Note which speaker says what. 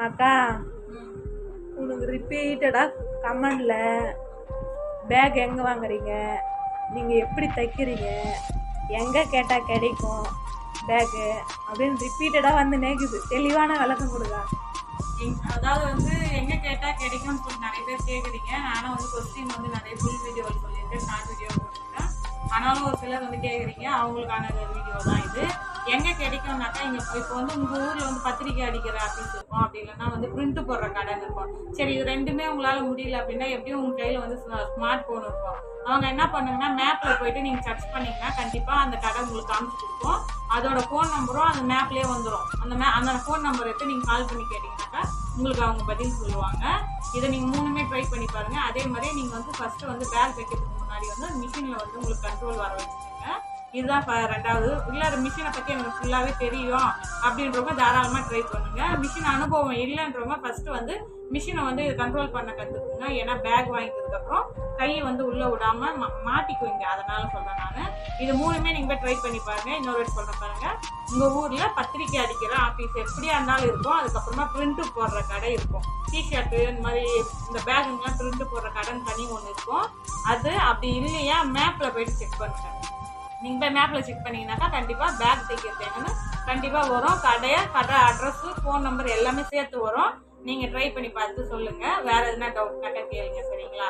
Speaker 1: அக்கா உனக்கு ரிப்பீட்டடாக கமெண்டில் பேக் எங்கே வாங்குறீங்க, நீங்கள் எப்படி தைக்கிறீங்க, எங்கே கேட்டால் கிடைக்கும் பேக்கு அப்படின்னு ரிப்பீட்டடாக வந்து நேக்குது. தெளிவான விளக்கம் கொடுங்க.
Speaker 2: அதாவது வந்து எங்கே கேட்டால் கிடைக்கும்னு சொல்லி நிறைய பேர் கேட்குறீங்க. நானும் வந்து கொஸ்டின் வந்து நிறைய ஃபுல் வீடியோவில் சொல்லியிருக்கேன், ஷார்ட் வீடியோ போட்டிருக்கேன். ஆனாலும் ஒரு சிலர் வந்து கேட்குறீங்க, அவங்களுக்கான வீடியோ தான் இது. எங்கே கிடைக்கும்னாக்கா இங்கே இப்போ வந்து உங்கள் ஊரில் வந்து பத்திரிக்கை அடிக்கிற ஆஃபீஸ் இருக்கும், அப்படி இல்லைன்னா வந்து பிரிண்ட் போடுற கடை இருக்கும். சரி, இது ரெண்டுமே உங்களால் முடியல அப்படின்னா எப்படியும் உங்கள் கையில் வந்து ஸ்மார்ட் ஃபோன் இருக்கும். அவங்க என்ன பண்ணுங்கன்னா மேப்பில் போயிட்டு நீங்கள் சர்ச் பண்ணிங்கன்னா கண்டிப்பாக அந்த கடை உங்களுக்கு காமிச்சு கொடுக்கும். அதோட ஃபோன் நம்பரும் அந்த மேப்லேயே வந்துடும். அந்த ஃபோன் நம்பர் எடுத்து நீங்கள் கால் பண்ணி கேட்டிங்கனாக்கா உங்களுக்கு அவங்க பதில் சொல்லுவாங்க. இதை நீங்கள் மூணுமே ட்ரை பண்ணி பாருங்கள். அதே மாதிரி நீங்கள் வந்து ஃபஸ்ட்டு வந்து பேக் தைக்கிறதுக்கு முன்னாடி வந்து மிஷினில் வந்து உங்களுக்கு கண்ட்ரோல் வர வச்சுக்கோங்க. இதுதான் ரெண்டாவது. இல்லை மிஷினை பற்றி எனக்கு ஃபுல்லாகவே தெரியும் அப்படின்றவங்க தாராளமாக ட்ரை பண்ணுங்கள். மிஷின் அனுபவம் இல்லைன்றவங்க ஃபஸ்ட்டு வந்து மிஷினை வந்து கண்ட்ரோல் பண்ண கற்றுக்குங்க. ஏன்னா பேக் வாங்கினதுக்கப்புறம் கையை வந்து உள்ளே விடாமல் மாட்டிக்குவீங்க. அதனால் சொல்கிறேன் நான். இது மூணுமே நீங்கள் ட்ரை பண்ணி பாருங்கள். இன்னொரு சொல்கிறேன் பாருங்கள். உங்கள் ஊரில் பத்திரிக்கை அடிக்கிற ஆஃபீஸ் எப்படியா இருந்தாலும் இருக்கும். அதுக்கப்புறமா பிரிண்ட்டு போடுற கடை இருக்கும். டிஷர்ட்டு இந்த மாதிரி இந்த பேகுங்கெலாம் பிரிண்ட்டு போடுற கடைன்னு தனி ஒன்று இருக்கும். அது அப்படி இல்லையா மேப்பில் போய்ட்டு செக் பண்ணுங்கள். நீங்கள் போய் மேப்பில் செக் பண்ணிங்கனாக்கா கண்டிப்பாக பேக் தைக்கிறது என்னன்னு கண்டிப்பாக வரும். கடை அட்ரஸு ஃபோன் நம்பர் எல்லாமே சேர்த்து வரும். நீங்கள் ட்ரை பண்ணி பார்த்து சொல்லுங்கள். வேறு எதுனா டவுட் கேட்டால் கேளுங்க, சரிங்களா?